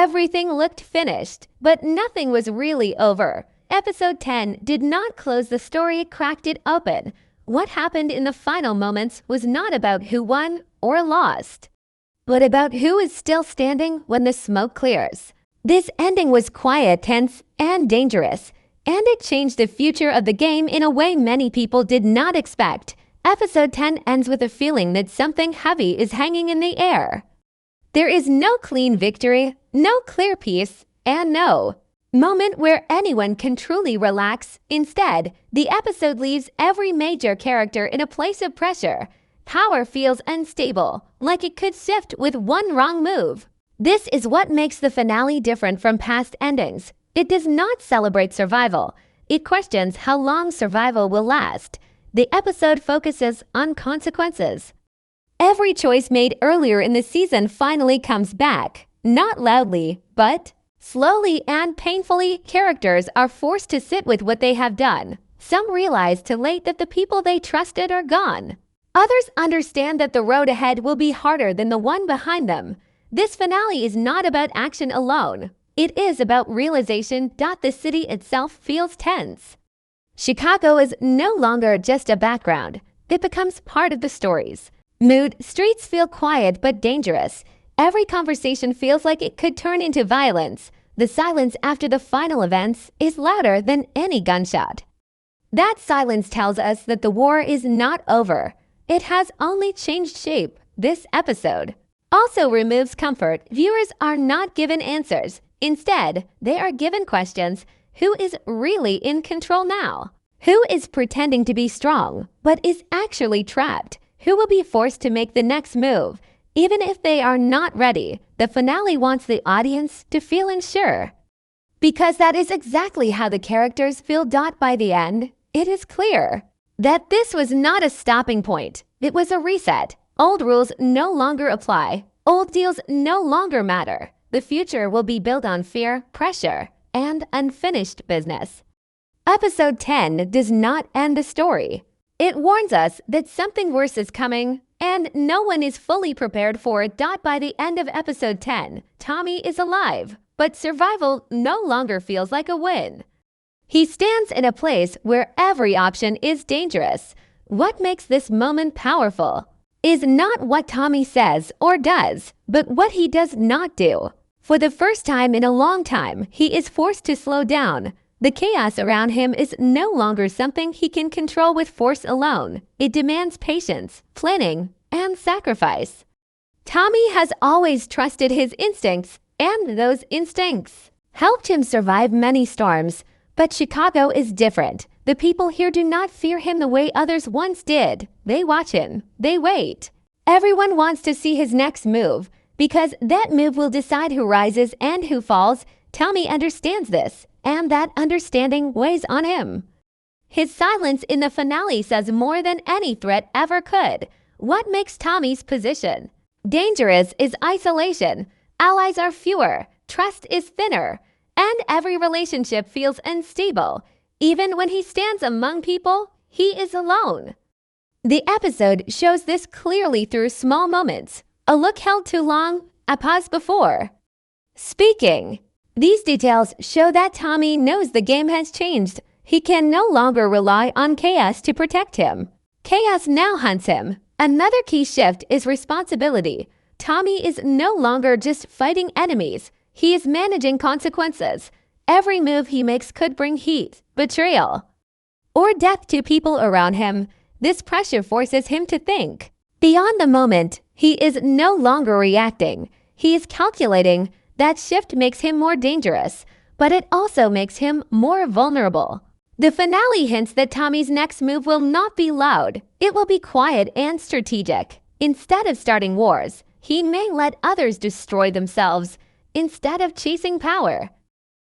Everything looked finished, but nothing was really over. Episode 10 did not close the story, it cracked it open. What happened in the final moments was not about who won or lost, but about who is still standing when the smoke clears. This ending was quiet, tense, and dangerous, and it changed the future of the game in a way many people did not expect. Episode 10 ends with a feeling that something heavy is hanging in the air. There is no clean victory, no clear peace, and no moment where anyone can truly relax. Instead, the episode leaves every major character in a place of pressure. Power feels unstable, like it could shift with one wrong move. This is what makes the finale different from past endings. It does not celebrate survival. It questions how long survival will last. The episode focuses on consequences. Every choice made earlier in the season finally comes back. Not loudly, but slowly and painfully. Characters are forced to sit with what they have done. Some realize too late that the people they trusted are gone. Others understand that the road ahead will be harder than the one behind them. This finale is not about action alone. It is about realization. The city itself feels tense. Chicago is no longer just a background. It becomes part of the stories. Streets feel quiet but dangerous. Every conversation feels like it could turn into violence. The silence after the final events is louder than any gunshot. That silence tells us that the war is not over. It has only changed shape. This episode also removes comfort. Viewers are not given answers. Instead, they are given questions. Who is really in control now? Who is pretending to be strong but is actually trapped? Who will be forced to make the next move? Even if they are not ready, the finale wants the audience to feel unsure. Because that is exactly how the characters feel. By the end, it is clear that this was not a stopping point. It was a reset. Old rules no longer apply. Old deals no longer matter. The future will be built on fear, pressure, and unfinished business. Episode 10 does not end the story. It warns us that something worse is coming, and no one is fully prepared for it. By the end of episode 10, Tommy is alive, but survival no longer feels like a win. He stands in a place where every option is dangerous. What makes this moment powerful is not what Tommy says or does, but what he does not do. For the first time in a long time, he is forced to slow down. The chaos around him is no longer something he can control with force alone. It demands patience, planning, and sacrifice. Tommy has always trusted his instincts, and those instincts helped him survive many storms. But Chicago is different. The people here do not fear him the way others once did. They watch him. They wait. Everyone wants to see his next move, because that move will decide who rises and who falls. Tommy understands this, and that understanding weighs on him. His silence in the finale says more than any threat ever could. What makes Tommy's position dangerous is isolation. Allies are fewer, trust is thinner, and every relationship feels unstable. Even when he stands among people, he is alone. The episode shows this clearly through small moments. A look held too long, a pause before speaking. These details show that Tommy knows the game has changed. He can no longer rely on chaos to protect him. Chaos now hunts him. Another key shift is responsibility. Tommy is no longer just fighting enemies. He is managing consequences. Every move he makes could bring heat, betrayal, or death to people around him. This pressure forces him to think beyond the moment. He is no longer reacting. He is calculating. That shift makes him more dangerous, but it also makes him more vulnerable. The finale hints that Tommy's next move will not be loud. It will be quiet and strategic. Instead of starting wars, he may let others destroy themselves. Instead of chasing power,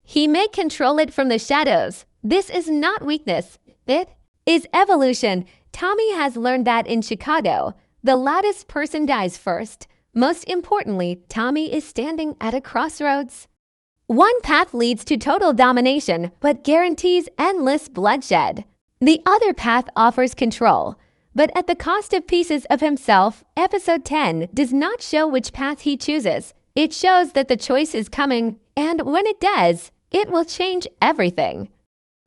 he may control it from the shadows. This is not weakness. It is evolution. Tommy has learned that in Chicago, the loudest person dies first. Most importantly, Tommy is standing at a crossroads. One path leads to total domination, but guarantees endless bloodshed. The other path offers control, but at the cost of pieces of himself. Episode 10 does not show which path he chooses. It shows that the choice is coming, and when it does, it will change everything.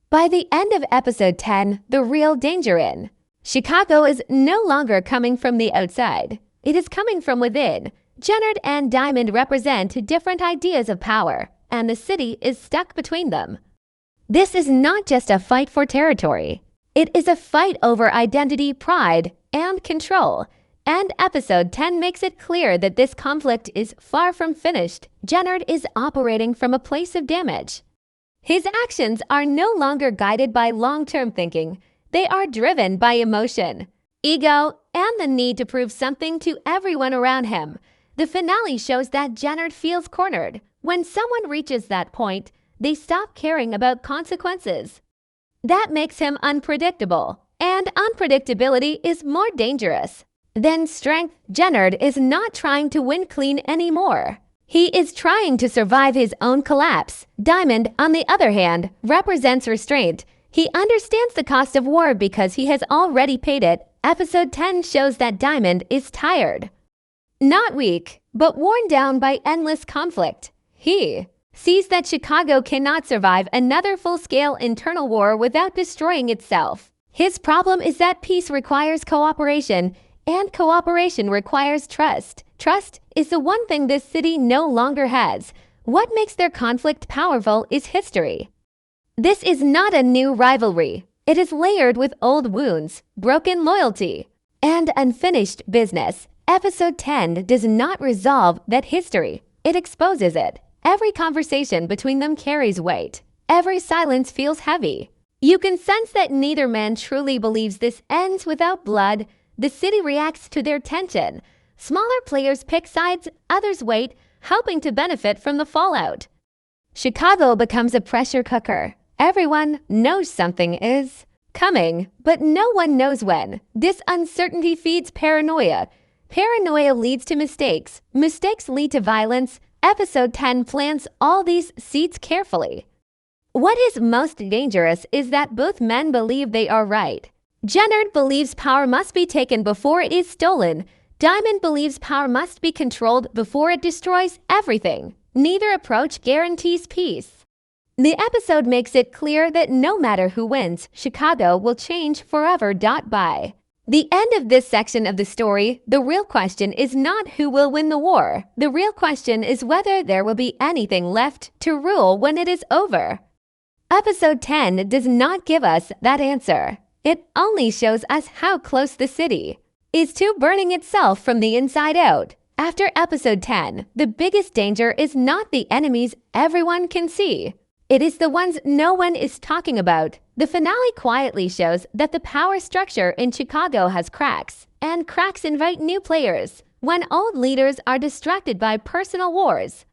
By the end of episode 10, the real danger in. Chicago is no longer coming from the outside. It is coming from within. Jennard and Diamond represent different ideas of power, and the city is stuck between them. This is not just a fight for territory. It is a fight over identity, pride, and control. And episode 10 makes it clear that this conflict is far from finished. Jennard is operating from a place of damage. His actions are no longer guided by long-term thinking. They are driven by emotion, ego, and the need to prove something to everyone around him. The finale shows that Jennard feels cornered. When someone reaches that point, they stop caring about consequences. That makes him unpredictable, and unpredictability is more dangerous than strength. Jennard is not trying to win clean anymore. He is trying to survive his own collapse. Diamond, on the other hand, represents restraint. He understands the cost of war because he has already paid it. Episode 10 shows that Diamond is tired. Not weak, but worn down by endless conflict. He sees that Chicago cannot survive another full-scale internal war without destroying itself. His problem is that peace requires cooperation, and cooperation requires trust. Trust is the one thing this city no longer has. What makes their conflict powerful is history. This is not a new rivalry. It is layered with old wounds, broken loyalty, and unfinished business. Episode 10 does not resolve that history. It exposes it. Every conversation between them carries weight. Every silence feels heavy. You can sense that neither man truly believes this ends without blood. The city reacts to their tension. Smaller players pick sides, others wait, hoping to benefit from the fallout. Chicago becomes a pressure cooker. Everyone knows something is coming, but no one knows when. This uncertainty feeds paranoia. Paranoia leads to mistakes. Mistakes lead to violence. Episode 10 plants all these seeds carefully. What is most dangerous is that both men believe they are right. Jennard believes power must be taken before it is stolen. Diamond believes power must be controlled before it destroys everything. Neither approach guarantees peace. The episode makes it clear that no matter who wins, Chicago will change forever. By the end of this section of the story, the real question is not who will win the war. The real question is whether there will be anything left to rule when it is over. Episode 10 does not give us that answer. It only shows us how close the city is to burning itself from the inside out. After episode 10, the biggest danger is not the enemies everyone can see. It is the ones no one is talking about. The finale quietly shows that the power structure in Chicago has cracks, and cracks invite new players. When old leaders are distracted by personal wars,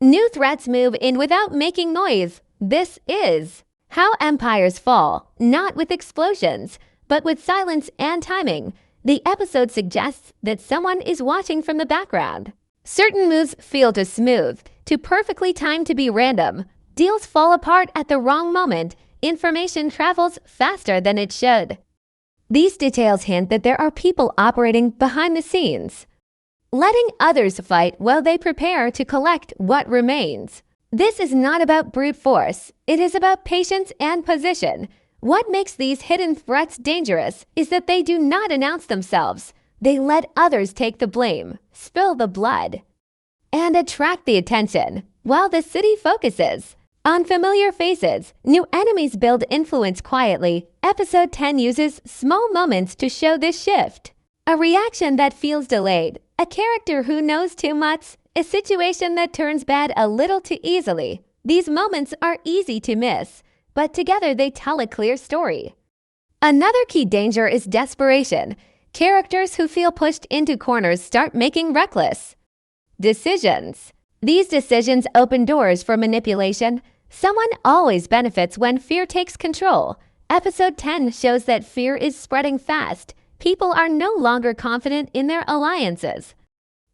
new threats move in without making noise. This is how empires fall, not with explosions, but with silence and timing. The episode suggests that someone is watching from the background. Certain moves feel too smooth, too perfectly timed to be random. Deals fall apart at the wrong moment. Information travels faster than it should. These details hint that there are people operating behind the scenes, letting others fight while they prepare to collect what remains. This is not about brute force. It is about patience and position. What makes these hidden threats dangerous is that they do not announce themselves. They let others take the blame, spill the blood, and attract the attention. While the city focuses on familiar faces, new enemies build influence quietly. Episode 10 uses small moments to show this shift. A reaction that feels delayed, a character who knows too much, a situation that turns bad a little too easily. These moments are easy to miss, but together they tell a clear story. Another key danger is desperation. Characters who feel pushed into corners start making reckless decisions. These decisions open doors for manipulation. Someone always benefits when fear takes control. Episode 10 shows that fear is spreading fast. People are no longer confident in their alliances.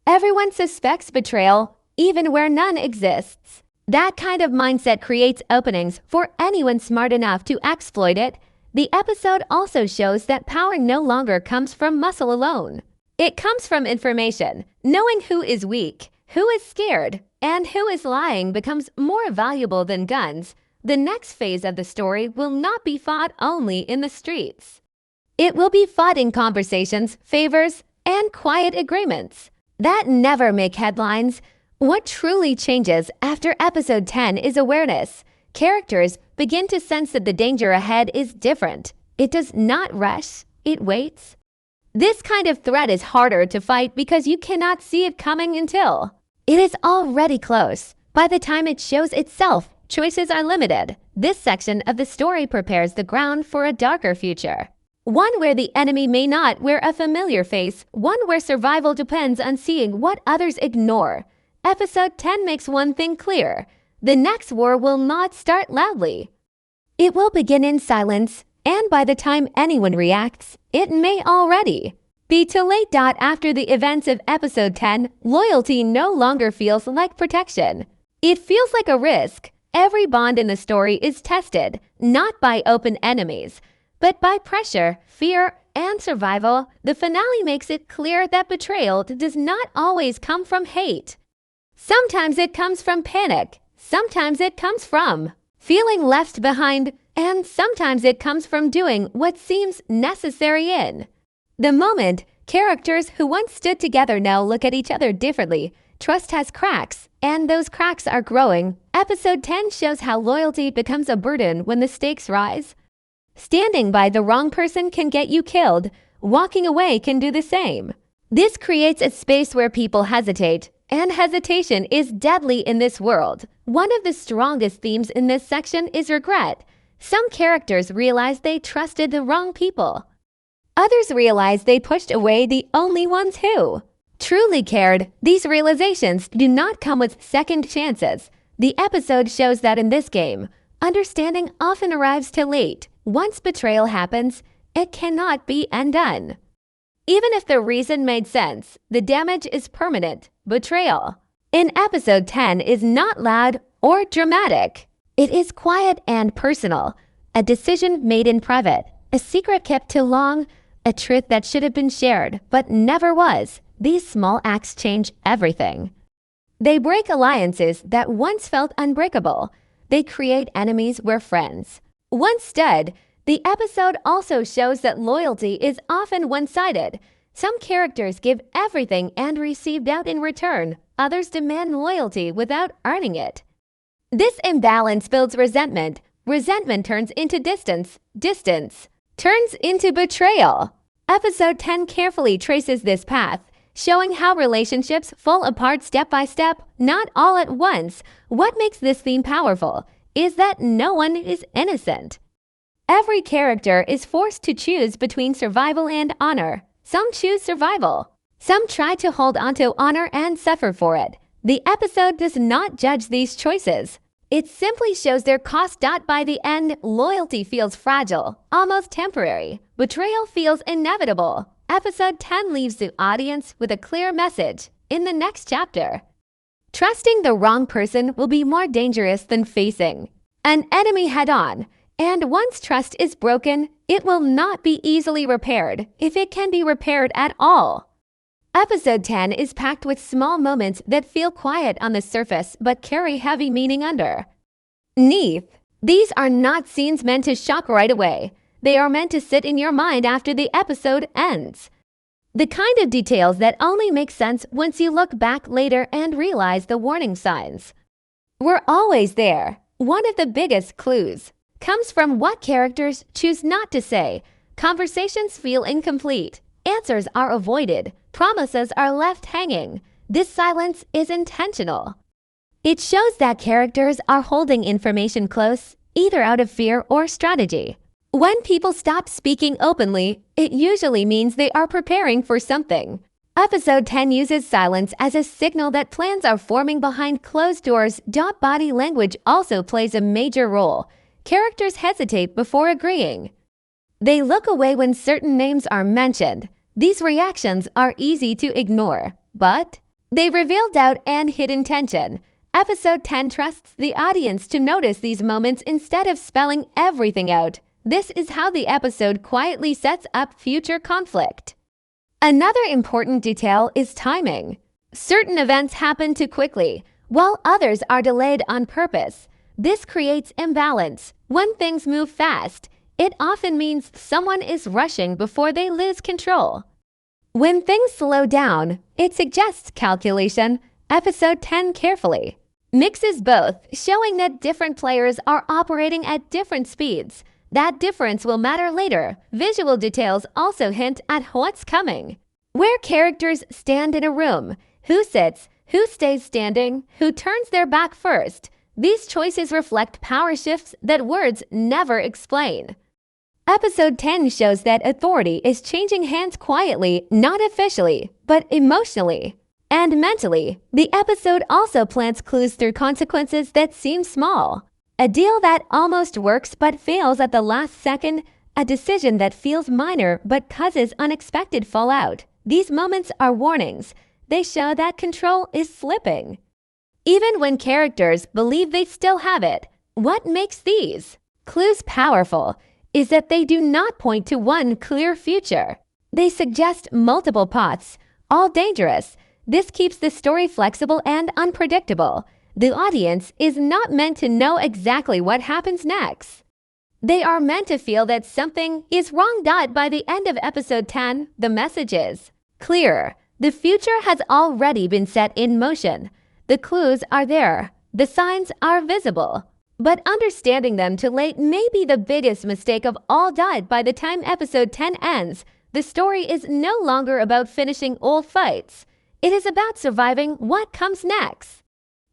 Everyone suspects betrayal, even where none exists. That kind of mindset creates openings for anyone smart enough to exploit it. The episode also shows that power no longer comes from muscle alone. It comes from information, knowing who is weak, who is scared and who is lying becomes more valuable than guns, the next phase of the story will not be fought only in the streets. It will be fought in conversations, favors, and quiet agreements that never make headlines. What truly changes after episode 10 is awareness. Characters begin to sense that the danger ahead is different. It does not rush, it waits. This kind of threat is harder to fight because you cannot see it coming until it is already close. By the time it shows itself, choices are limited. This section of the story prepares the ground for a darker future. One where the enemy may not wear a familiar face, one where survival depends on seeing what others ignore. Episode 10 makes one thing clear. The next war will not start loudly. It will begin in silence, and by the time anyone reacts, it may already be too late. After the events of episode 10, loyalty no longer feels like protection. It feels like a risk. Every bond in the story is tested, not by open enemies, but by pressure, fear, and survival. The finale makes it clear that betrayal does not always come from hate. Sometimes it comes from panic, sometimes it comes from feeling left behind, and sometimes it comes from doing what seems necessary in the moment. Characters who once stood together now look at each other differently. Trust has cracks, and those cracks are growing. Episode 10 shows how loyalty becomes a burden when the stakes rise. Standing by the wrong person can get you killed. Walking away can do the same. This creates a space where people hesitate, and hesitation is deadly in this world. One of the strongest themes in this section is regret. Some characters realize they trusted the wrong people. Others realize they pushed away the only ones who truly cared. These realizations do not come with second chances. The episode shows that in this game, understanding often arrives too late. Once betrayal happens, it cannot be undone. Even if the reason made sense, the damage is permanent. Betrayal in episode 10 is not loud or dramatic. It is quiet and personal. A decision made in private, a secret kept too long, a truth that should have been shared but never was. These small acts change everything. They break alliances that once felt unbreakable. They create enemies where friends once stood. The episode also shows that loyalty is often one-sided. Some characters give everything and receive doubt in return. Others demand loyalty without earning it. This imbalance builds resentment. Resentment turns into distance. Distance turns into betrayal. Episode 10 carefully traces this path, showing how relationships fall apart step by step, not all at once. What makes this theme powerful is that no one is innocent. Every character is forced to choose between survival and honor. Some choose survival. Some try to hold onto honor and suffer for it. The episode does not judge these choices. It simply shows their cost. By the end, loyalty feels fragile, almost temporary. Betrayal feels inevitable. Episode 10 leaves the audience with a clear message. In the next chapter, trusting the wrong person will be more dangerous than facing an enemy head-on. And once trust is broken, it will not be easily repaired, if it can be repaired at all. Episode 10 is packed with small moments that feel quiet on the surface but carry heavy meaning underneath. These are not scenes meant to shock right away. They are meant to sit in your mind after the episode ends. The kind of details that only make sense once you look back later and realize the warning signs were always there. One of the biggest clues comes from what characters choose not to say. Conversations feel incomplete. Answers are avoided. Promises are left hanging. This silence is intentional. It shows that characters are holding information close, either out of fear or strategy. When people stop speaking openly, it usually means they are preparing for something. Episode 10 uses silence as a signal that plans are forming behind closed doors. Body language also plays a major role. Characters hesitate before agreeing. They look away when certain names are mentioned. These reactions are easy to ignore, but they reveal doubt and hidden tension. Episode 10 trusts the audience to notice these moments instead of spelling everything out. This is how the episode quietly sets up future conflict. Another important detail is timing. Certain events happen too quickly, while others are delayed on purpose. This creates imbalance. When things move fast, it often means someone is rushing before they lose control. When things slow down, it suggests calculation. Episode 10 carefully mixes both, showing that different players are operating at different speeds. That difference will matter later. Visual details also hint at what's coming. Where characters stand in a room, who sits, who stays standing, who turns their back first. These choices reflect power shifts that words never explain. Episode 10 shows that authority is changing hands quietly, not officially, but emotionally and mentally. The episode also plants clues through consequences that seem small. A deal that almost works but fails at the last second, a decision that feels minor but causes unexpected fallout. These moments are warnings. They show that control is slipping. Even when characters believe they still have it, what makes these clues powerful is that they do not point to one clear future. They suggest multiple paths, all dangerous. This keeps the story flexible and unpredictable. The audience is not meant to know exactly what happens next. They are meant to feel that something is wrong. By the end of episode 10, the message is clear. The future has already been set in motion. The clues are there. The signs are visible. But understanding them too late may be the biggest mistake of all. By the time episode 10 ends, the story is no longer about finishing old fights. It is about surviving what comes next.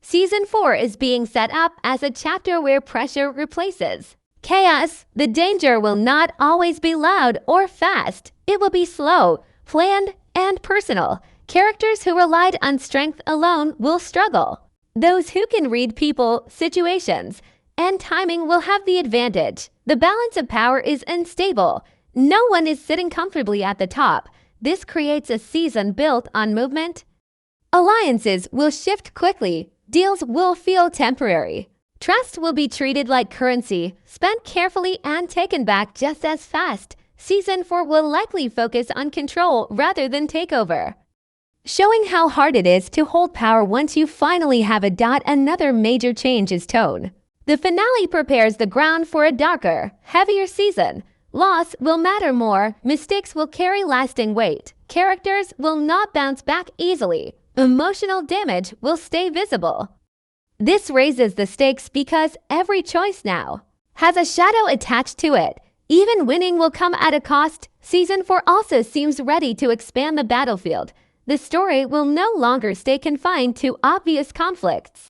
Season 4 is being set up as a chapter where pressure replaces chaos. The danger will not always be loud or fast. It will be slow, planned, and personal. Characters who relied on strength alone will struggle. Those who can read people, situations, and timing will have the advantage. The balance of power is unstable. No one is sitting comfortably at the top. This creates a season built on movement. Alliances will shift quickly. Deals will feel temporary. Trust will be treated like currency, spent carefully and taken back just as fast. Season 4 will likely focus on control rather than takeover, showing how hard it is to hold power once you finally have it. Another major change is tone. The finale prepares the ground for a darker, heavier season. Loss will matter more. Mistakes will carry lasting weight. Characters will not bounce back easily. Emotional damage will stay visible. This raises the stakes because every choice now has a shadow attached to it. Even winning will come at a cost. Season 4 also seems ready to expand the battlefield. The story will no longer stay confined to obvious conflicts.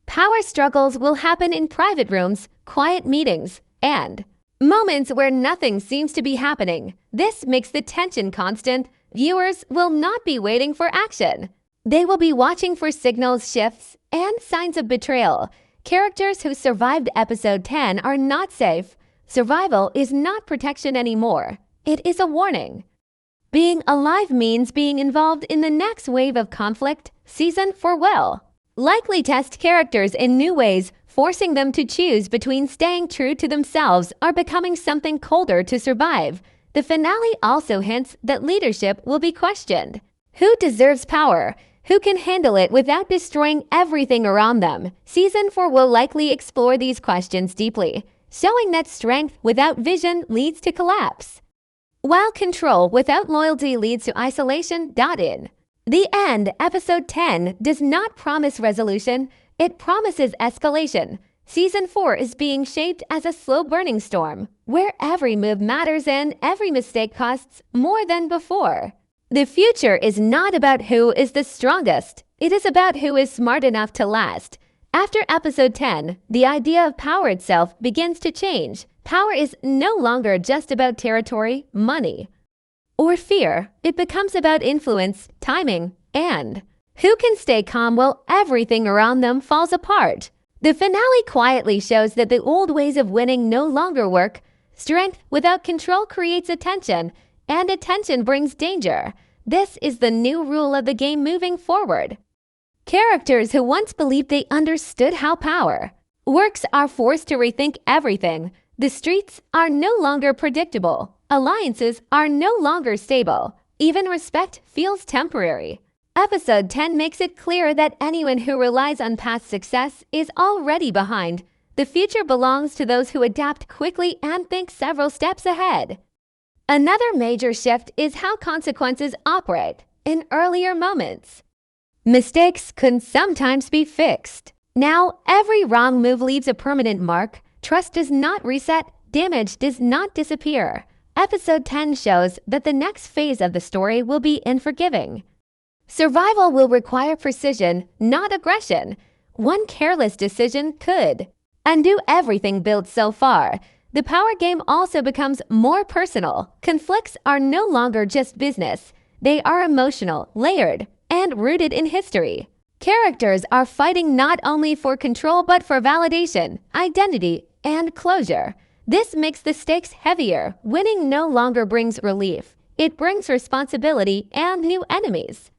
Power struggles will happen in private rooms, quiet meetings, and moments where nothing seems to be happening. This makes the tension constant. Viewers will not be waiting for action. They will be watching for signals, shifts, and signs of betrayal. Characters who survived episode 10 are not safe. Survival is not protection anymore. It is a warning. Being alive means being involved in the next wave of conflict. Season 4 will likely test characters in new ways, forcing them to choose between staying true to themselves or becoming something colder to survive. The finale also hints that leadership will be questioned. Who deserves power? Who can handle it without destroying everything around them? Season 4 will likely explore these questions deeply, showing that strength without vision leads to collapse, while control without loyalty leads to isolation. In the end, episode 10 does not promise resolution. It promises escalation. Season 4 is being shaped as a slow-burning storm, where every move matters and every mistake costs more than before. The future is not about who is the strongest. It is about who is smart enough to last. After episode 10, the idea of power itself begins to change. Power is no longer just about territory, money, or fear. It becomes about influence, timing, and who can stay calm while everything around them falls apart. The finale quietly shows that the old ways of winning no longer work. Strength without control creates attention, and attention brings danger. This is the new rule of the game moving forward. Characters who once believed they understood how power works are forced to rethink everything. The streets are no longer predictable. Alliances are no longer stable. Even respect feels temporary. Episode 10 makes it clear that anyone who relies on past success is already behind. The future belongs to those who adapt quickly and think several steps ahead. Another major shift is how consequences operate in earlier moments. Mistakes can sometimes be fixed. Now, every wrong move leaves a permanent mark. Trust does not reset, damage does not disappear. Episode 10 shows that the next phase of the story will be unforgiving. Survival will require precision, not aggression. One careless decision could undo everything built so far. The power game also becomes more personal. Conflicts are no longer just business. They are emotional, layered, and rooted in history. Characters are fighting not only for control but for validation, identity, and closure. This makes the stakes heavier. Winning no longer brings relief. It brings responsibility and new enemies.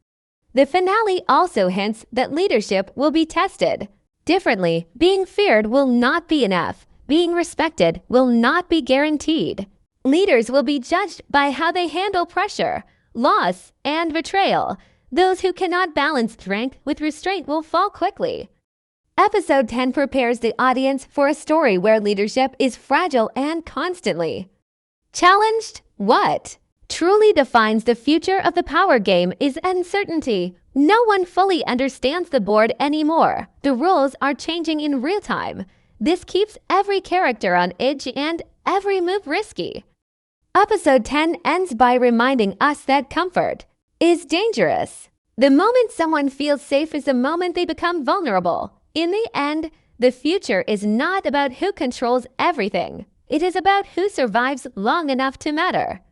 The finale also hints that leadership will be tested. Differently, being feared will not be enough. Being respected will not be guaranteed. Leaders will be judged by how they handle pressure, loss, and betrayal. Those who cannot balance strength with restraint will fall quickly. Episode 10 prepares the audience for a story where leadership is fragile and constantly challenged. What truly defines the future of the power game is uncertainty. No one fully understands the board anymore. The rules are changing in real time. This keeps every character on edge and every move risky. Episode 10 ends by reminding us that comfort is dangerous. The moment someone feels safe is the moment they become vulnerable. In the end, the future is not about who controls everything. It is about who survives long enough to matter.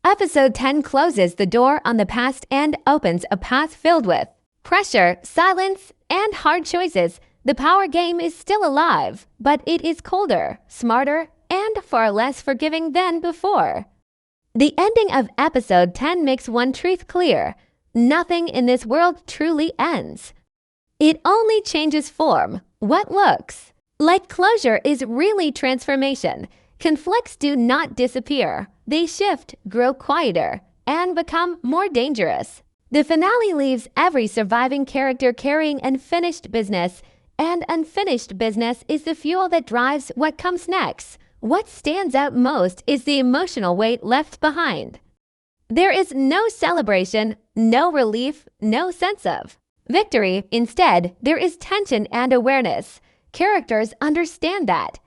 Episode 10 closes the door on the past and opens a path filled with pressure, silence, and hard choices. The power game is still alive, but it is colder, smarter, and far less forgiving than before. The ending of episode 10 makes one truth clear. Nothing in this world truly ends. It only changes form. What looks like closure is really transformation. Conflicts do not disappear. They shift, grow quieter, and become more dangerous. The finale leaves every surviving character carrying unfinished business, and unfinished business is the fuel that drives what comes next. What stands out most is the emotional weight left behind. There is no celebration, no relief, no sense of victory. Instead, there is tension and awareness. Characters understand that.